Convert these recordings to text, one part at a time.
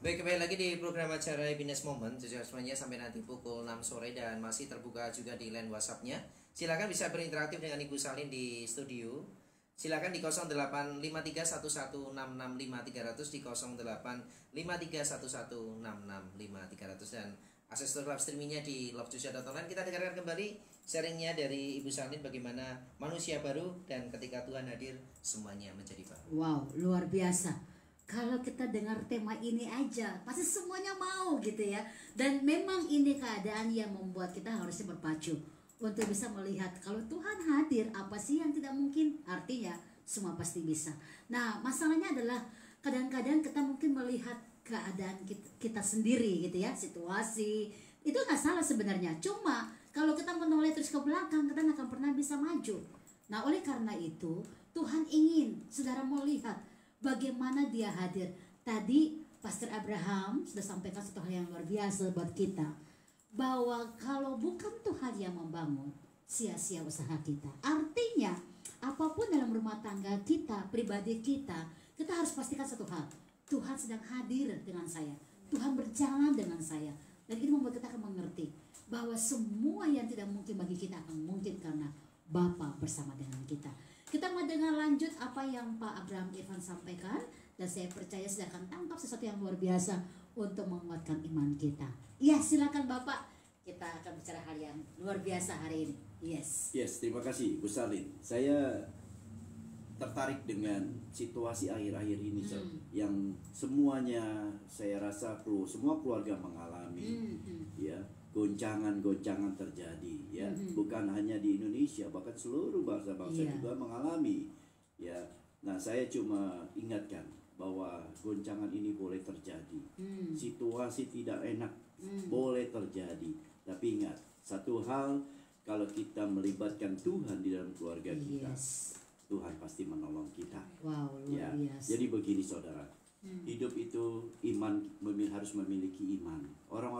Baik, kembali lagi di program acara Happiness Moment semuanya sampai nanti pukul 6 sore dan masih terbuka juga di line WhatsApp-nya. Silakan bisa berinteraktif dengan Ibu Salin di studio. Silakan di 085311665300 di 085311665300 dan akses live streamingnya di lovejuice.online. Kita dengarkan kembali sharingnya dari Ibu Salin bagaimana manusia baru dan ketika Tuhan hadir semuanya menjadi baru. Wow, luar biasa. Kalau kita dengar tema ini aja, pasti semuanya mau gitu ya. Dan memang ini keadaan yang membuat kita harusnya berpacu untuk bisa melihat kalau Tuhan hadir, apa sih yang tidak mungkin? Artinya semua pasti bisa. Nah, masalahnya adalah kadang-kadang kita mungkin melihat keadaan kita sendiri gitu ya, situasi. Itu nggak salah sebenarnya. Cuma kalau kita menoleh terus ke belakang, kita nggak akan pernah bisa maju. Nah, oleh karena itu, Tuhan ingin saudara melihat bagaimana dia hadir. Tadi Pastor Abraham sudah sampaikan satu hal yang luar biasa buat kita, bahwa kalau bukan Tuhan yang membangun, sia-sia usaha kita. Artinya apapun dalam rumah tangga kita, pribadi kita harus pastikan satu hal: Tuhan sedang hadir dengan saya, Tuhan berjalan dengan saya. Dan ini membuat kita akan mengerti bahwa semua yang tidak mungkin bagi kita akan mungkin karena Bapa bersama dengan kita. Kita mau dengar lanjut apa yang Pak Abraham Irfan sampaikan, dan saya percaya saya akan tangkap sesuatu yang luar biasa untuk menguatkan iman kita. Ya, silakan Bapak. Kita akan bicara hal yang luar biasa hari ini. Yes, terima kasih Bu Salin. Saya tertarik dengan situasi akhir-akhir ini yang semuanya saya rasa semua keluarga mengalami ya, goncangan-goncangan terjadi ya, bukan hanya di Indonesia, bahkan seluruh bangsa-bangsa juga mengalami ya. Nah, saya cuma ingatkan bahwa goncangan ini boleh terjadi, situasi tidak enak boleh terjadi, tapi ingat satu hal, kalau kita melibatkan Tuhan di dalam keluarga kita, Tuhan pasti menolong kita. Wow, luar biasa. Jadi begini saudara, hidup itu harus memiliki iman. Orang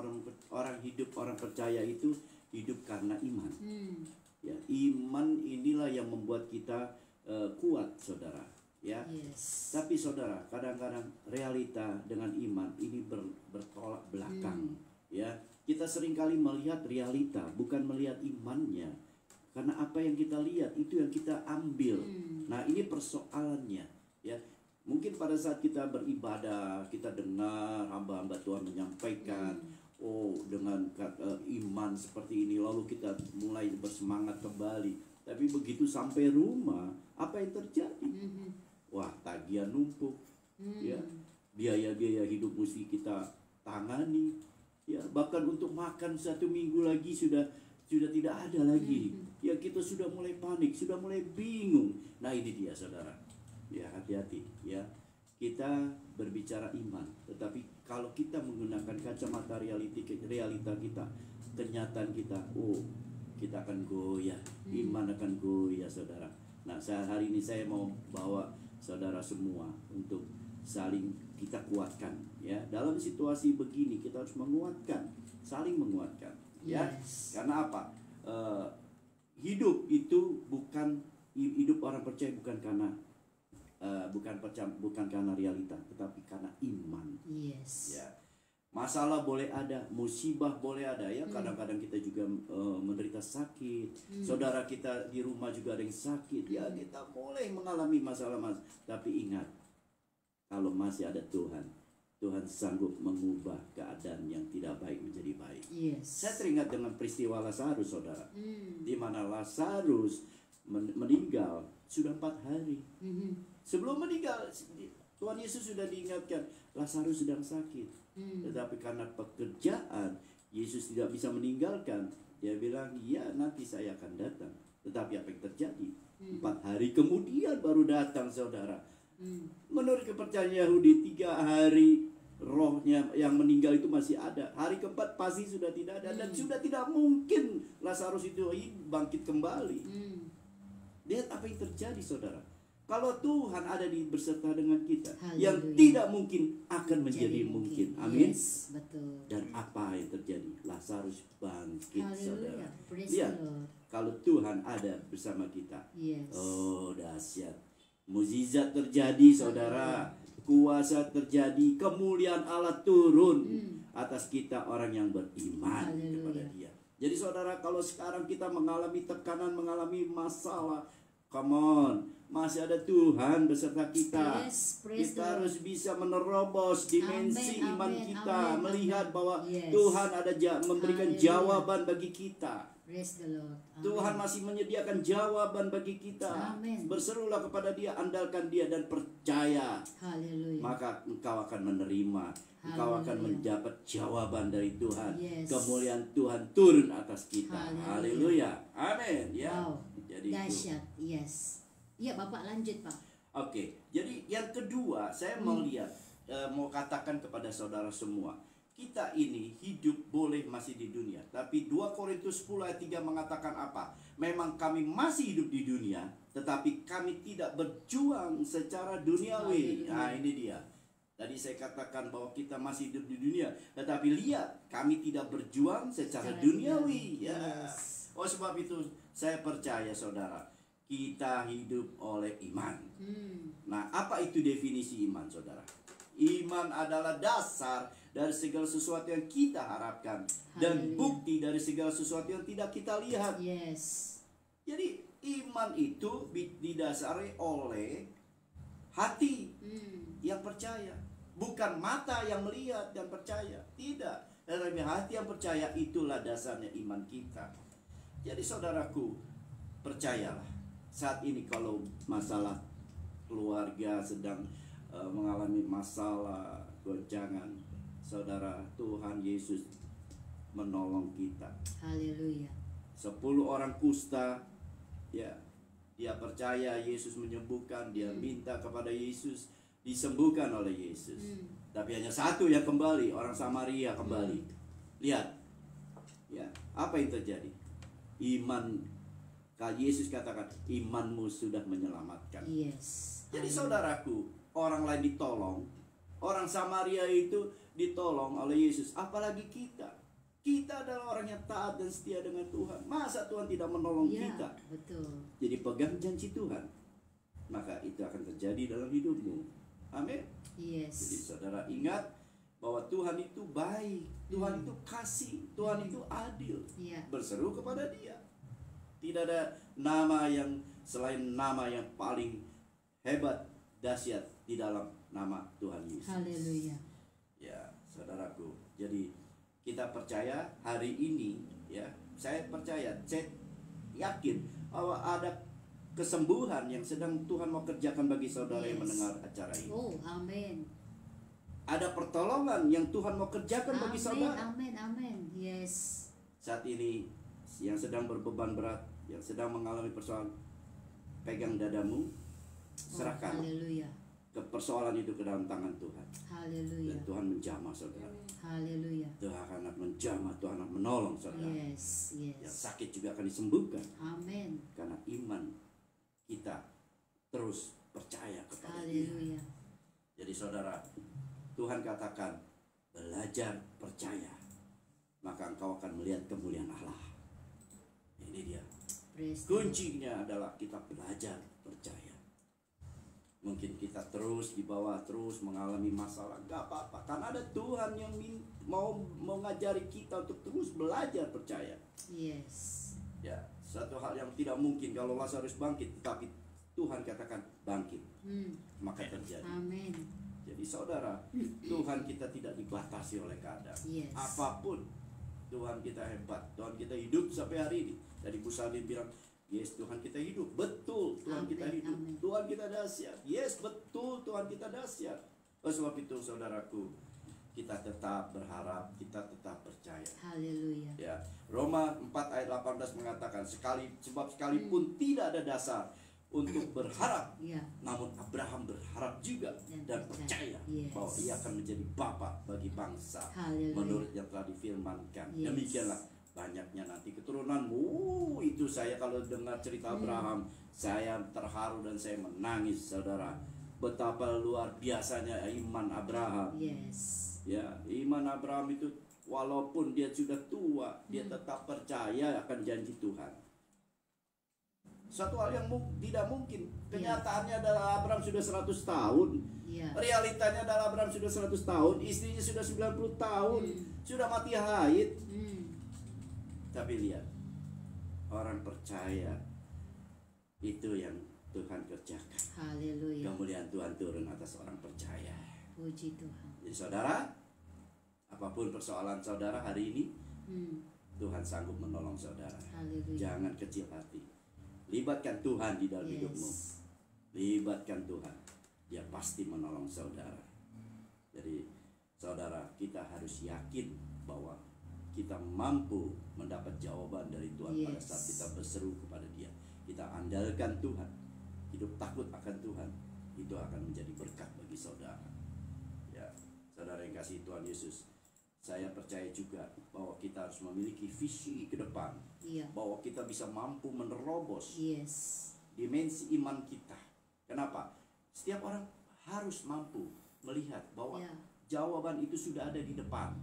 hidup, orang percaya itu hidup karena iman. Ya, iman inilah yang membuat kita kuat, saudara. Ya. Tapi saudara, kadang-kadang realita dengan iman ini bertolak belakang. Ya, kita seringkali melihat realita, bukan melihat imannya. Karena apa yang kita lihat itu yang kita ambil. Nah, ini persoalannya. Ya, mungkin pada saat kita beribadah, kita dengar hamba-hamba Tuhan menyampaikan, oh dengan iman seperti ini, lalu kita mulai bersemangat kembali. Tapi begitu sampai rumah, apa yang terjadi? Wah, tagihan numpuk, ya, biaya-biaya hidup mesti kita tangani, ya, bahkan untuk makan 1 minggu lagi sudah tidak ada lagi. Ya, kita sudah mulai panik, sudah mulai bingung. Nah, ini dia saudara. Ya, hati-hati ya. Kita berbicara iman, tetapi kalau kita menggunakan kacamata realita kita, kenyataan kita, kita akan goyah. Iman akan goyah, saudara. Nah, hari ini saya mau bawa saudara semua untuk saling kita kuatkan ya. Dalam situasi begini kita harus menguatkan, saling menguatkan. Ya, karena apa? Hidup itu hidup orang percaya bukan karena bukan karena realita, tetapi karena iman. Ya, masalah boleh ada, musibah boleh ada ya. Kadang-kadang kita juga menderita sakit. Saudara kita di rumah juga ada yang sakit. Ya, kita boleh mengalami masalah. Tapi ingat, kalau masih ada Tuhan, Tuhan sanggup mengubah keadaan yang tidak baik menjadi baik. Saya teringat dengan peristiwa Lazarus, saudara, di mana Lazarus meninggal sudah 4 hari. Sebelum meninggal, Tuhan Yesus sudah diingatkan, Lazarus sedang sakit. Tetapi karena pekerjaan, Yesus tidak bisa meninggalkan. Dia bilang, ya nanti saya akan datang. Tetapi apa yang terjadi? 4 hari kemudian baru datang, saudara. Menurut kepercayaan Yahudi, 3 hari rohnya yang meninggal itu masih ada. Hari keempat pasti sudah tidak ada. Dan sudah tidak mungkin Lazarus itu bangkit kembali. Lihat apa yang terjadi, saudara. Kalau Tuhan ada berserta dengan kita, yang tidak mungkin akan menjadi mungkin. Amin. Betul. Dan apa yang terjadi? Lazarus bangkit, saudara. Lihat, kalau Tuhan ada bersama kita, oh dahsyat. Mukjizat terjadi, saudara. kuasa terjadi, kemuliaan Allah turun atas kita orang yang beriman kepada Dia. Jadi saudara, kalau sekarang kita mengalami tekanan, mengalami masalah, come on, masih ada Tuhan beserta kita. Yes, praise Kita the harus bisa menerobos dimensi Amen, iman amen, kita, amen, melihat amen. bahwa Yes. Tuhan ada memberikan Haleluya. jawaban bagi kita. Praise the Lord. Amen. Tuhan masih menyediakan jawaban bagi kita. Amen. Berserulah kepada Dia, andalkan Dia dan percaya. Haleluya. Maka engkau akan menerima, engkau akan Haleluya. mendapat jawaban dari Tuhan. Yes. Kemuliaan Tuhan turun atas kita. Haleluya. Haleluya. Amin. Ya. Wow. Jadi itu. Dahsyat. Yes. Ya, Bapak lanjut, Pak. Oke. Jadi yang kedua, saya mau lihat, mau katakan kepada saudara semua, kita ini hidup boleh masih di dunia, tapi 2 Korintus 10 ayat 3 mengatakan apa? Memang kami masih hidup di dunia, tetapi kami tidak berjuang secara duniawi. Nah, ini dia. Tadi saya katakan bahwa kita masih hidup di dunia, tetapi lihat, kami tidak berjuang secara duniawi. Ya. Yes. Oh, sebab itu saya percaya saudara, kita hidup oleh iman. Nah, apa itu definisi iman, saudara? Iman adalah dasar dari segala sesuatu yang kita harapkan dan Haleluya. bukti dari segala sesuatu yang tidak kita lihat. Yes. Jadi iman itu didasari oleh hati yang percaya, bukan mata yang melihat dan percaya. Tidak, tetapi hati yang percaya, itulah dasarnya iman kita. Jadi saudaraku, percayalah, saat ini kalau masalah keluarga sedang mengalami masalah goncangan, saudara, Tuhan Yesus menolong kita. Haleluya. 10 orang kusta, ya, dia percaya Yesus menyembuhkan, dia minta kepada Yesus, disembuhkan oleh Yesus. Tapi hanya satu yang kembali, orang Samaria kembali. Lihat, ya, apa yang terjadi? Iman, Yesus katakan, imanmu sudah menyelamatkan. Yes. Jadi saudaraku, orang lain ditolong, orang Samaria itu ditolong oleh Yesus, apalagi kita. Kita adalah orang yang taat dan setia dengan Tuhan. Masa Tuhan tidak menolong Ya, kita? betul. Jadi pegang janji Tuhan, maka itu akan terjadi dalam hidupmu. Amin. Jadi Yes. saudara ingat bahwa Tuhan itu baik, Tuhan itu kasih, Tuhan itu adil. Ya. Berseru kepada Dia. Tidak ada nama yang selain nama yang paling hebat, dahsyat di dalam nama Tuhan Yesus. Haleluya. Ya, saudaraku. Jadi kita percaya hari ini, ya, saya percaya, saya yakin bahwa ada kesembuhan yang sedang Tuhan mau kerjakan bagi saudara yang Yes. mendengar acara ini. Oh, amin. Ada pertolongan yang Tuhan mau kerjakan bagi Amin, saudara. amin, amin. Yes. Saat ini yang sedang berbeban berat, yang sedang mengalami persoalan, pegang dadamu, serahkan Haleluya. ke persoalan itu ke dalam tangan Tuhan. Haleluya. Dan Tuhan menjamah saudara. Haleluya. Tuhan akan menjamah, Tuhan akan menolong saudara. Yes, Yang yes. sakit juga akan disembuhkan. Amin. Karena iman kita terus percaya kepada Dia. Haleluya. Jadi saudara, Tuhan katakan, belajar percaya, maka engkau akan melihat kemuliaan Allah. Ini dia. Praise the Lord. Kuncinya adalah kita belajar percaya. Mungkin kita terus di bawah, terus mengalami masalah, gak apa-apa, karena ada Tuhan yang mau mengajari kita untuk terus belajar percaya. Yes. Ya, satu hal yang tidak mungkin kalau Lazarus bangkit, tetapi Tuhan katakan bangkit, maka terjadi. Amin. Jadi saudara, Tuhan kita tidak dibatasi oleh keadaan. Yes. Apapun, Tuhan kita hebat, Tuhan kita hidup sampai hari ini. Tadi Bu Salim bilang, yes, Tuhan kita hidup. Betul, Tuhan Amin, kita hidup. amin. Tuhan kita dahsyat. Yes, betul, Tuhan kita dahsyat. Oleh sebab itu saudaraku, kita tetap berharap, kita tetap percaya. Haleluya. Ya, Roma 4 ayat 18 mengatakan, sebab sekalipun tidak ada dasar untuk berharap, Ya. namun Abraham berharap juga dan percaya Yes. bahwa ia akan menjadi bapa bagi bangsa Haleluya. menurut yang telah difirmankan. Yes. Demikianlah banyaknya nanti keturunanmu. Itu saya kalau dengar cerita Abraham, saya terharu dan saya menangis, saudara. Betapa luar biasanya iman Abraham. Yes. Ya, iman Abraham itu walaupun dia sudah tua, dia tetap percaya akan janji Tuhan. Suatu hal yang tidak mungkin. Kenyataannya adalah Abraham sudah 100 tahun. Realitanya adalah Abraham sudah 100 tahun, istrinya sudah 90 tahun, sudah mati haid. Tapi lihat, orang percaya itu yang Tuhan kerjakan. Haleluya. Kemuliaan Tuhan turun atas orang percaya. Puji Tuhan. Jadi saudara, apapun persoalan saudara hari ini, Tuhan sanggup menolong saudara. Haleluya. Jangan kecil hati. Libatkan Tuhan di dalam hidupmu. Libatkan Tuhan. Dia pasti menolong saudara. Jadi saudara, kita harus yakin bahwa kita mampu mendapat jawaban dari Tuhan pada saat kita berseru kepada Dia. Kita andalkan Tuhan. Hidup takut akan Tuhan, itu akan menjadi berkat bagi saudara. Ya, saudara yang kasih Tuhan Yesus, saya percaya juga bahwa kita harus memiliki visi ke depan. Bahwa kita bisa mampu menerobos dimensi iman kita. Kenapa? Setiap orang harus mampu melihat bahwa jawaban itu sudah ada di depan.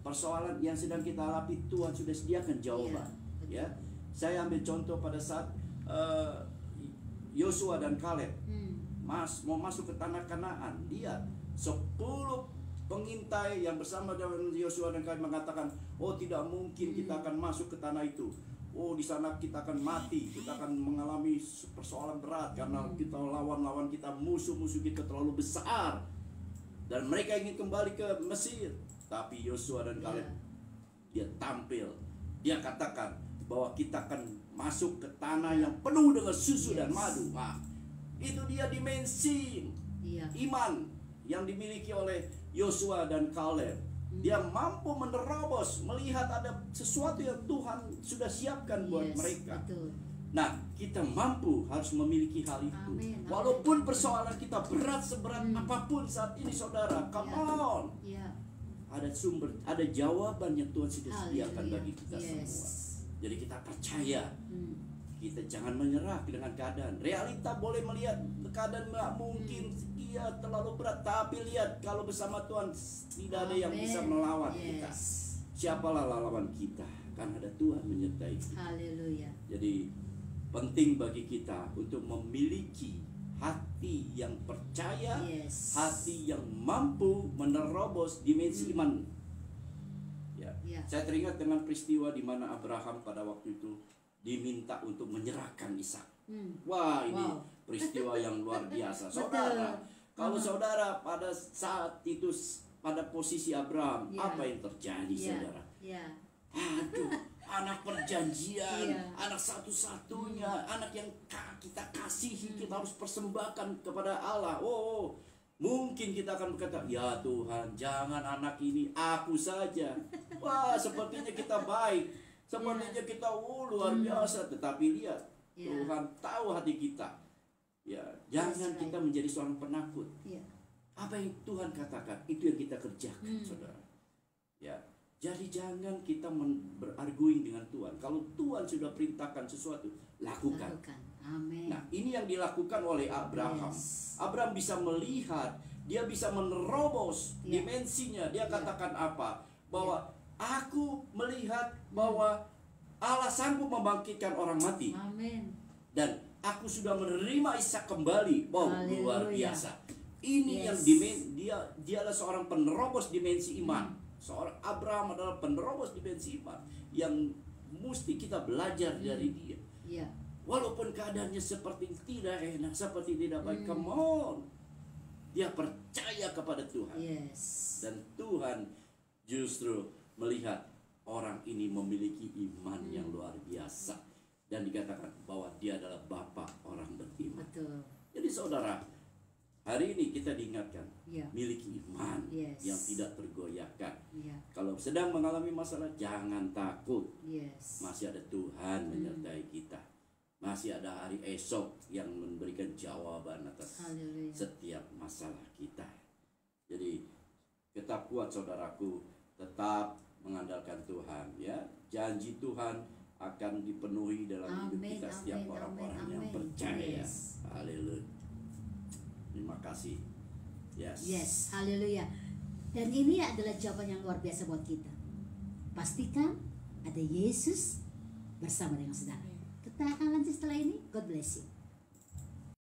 Persoalan yang sedang kita hadapi, Tuhan sudah sediakan jawaban. Ya, saya ambil contoh pada saat Yosua dan Kaleb mau masuk ke tanah Kanaan. Lihat, 10 pengintai yang bersama dengan Yosua dan Kaleb mengatakan, oh tidak mungkin kita akan masuk ke tanah itu. Oh di sana kita akan mati, kita akan mengalami persoalan berat karena kita lawan kita, musuh-musuh kita terlalu besar dan mereka ingin kembali ke Mesir. Tapi Yosua dan Kaleb dia tampil, dia katakan bahwa kita akan masuk ke tanah yang penuh dengan susu dan madu. Nah, itu dia dimensi iman yang dimiliki oleh Yosua dan Kaleb. Dia mampu menerobos, melihat ada sesuatu yang Tuhan sudah siapkan buat mereka. Betul. Nah, kita mampu harus memiliki hal itu. Walaupun persoalan kita berat seberat apapun saat ini, saudara, come on. Ada sumber, ada jawaban yang Tuhan sudah sediakan bagi kita semua. Jadi kita percaya. Kita jangan menyerah dengan keadaan. Realita boleh melihat keadaan nggak mungkin, iya terlalu berat. Tapi lihat, kalau bersama Tuhan tidak ada yang bisa melawan kita. Siapalah lawan kita? Kan ada Tuhan menyertai kita. Haleluya. Jadi penting bagi kita untuk memiliki hati yang percaya, hati yang mampu menerobos dimensi iman. Saya teringat dengan peristiwa di mana Abraham pada waktu itu diminta untuk menyerahkan Ishak. Wah, ini peristiwa yang luar biasa. Saudara, kalau saudara pada saat itu pada posisi Abraham, apa yang terjadi, saudara? Aduh, anak perjanjian, anak satu-satunya, anak yang kita kasihi, kita harus persembahkan kepada Allah. Mungkin kita akan berkata, ya Tuhan, jangan anak ini, aku saja. Wah, sepertinya kita baik, sepertinya kita luar biasa. Tetapi lihat, Tuhan tahu hati kita. Ya, jangan kita menjadi seorang penakut. Apa yang Tuhan katakan, itu yang kita kerjakan, saudara. Ya, jadi jangan kita berarguing dengan Tuhan. Kalau Tuhan sudah perintahkan sesuatu, lakukan. Amin. Nah, ini yang dilakukan oleh Abraham. Abraham bisa melihat, dia bisa menerobos dimensinya. Dia katakan apa? Bahwa aku melihat bahwa Allah sanggup membangkitkan orang mati. Amin. Dan aku sudah menerima Ishak kembali. Wow, luar biasa. Ini yang dia adalah seorang penerobos dimensi iman. Seorang Abraham adalah penerobos dimensi iman yang mesti kita belajar dari dia. Walaupun keadaannya seperti tidak enak, seperti tidak baik, come on. Dia percaya kepada Tuhan. Dan Tuhan justru melihat orang ini memiliki iman yang luar biasa. Dan dikatakan bahwa dia adalah bapa orang beriman. Betul. Jadi saudara, hari ini kita diingatkan, miliki iman yang tidak tergoyahkan. Kalau sedang mengalami masalah, jangan takut. Masih ada Tuhan menyertai kita. Masih ada hari esok yang memberikan jawaban atas setiap masalah kita. Jadi tetap kuat saudaraku, tetap mengandalkan Tuhan, ya. Janji Tuhan akan dipenuhi dalam hidup kita setiap orang-orang yang percaya. Haleluya. Terima kasih. Yes, haleluya. Dan ini adalah jawaban yang luar biasa buat kita. Pastikan ada Yesus bersama dengan saudara. Kita akan lanjut setelah ini. God bless you.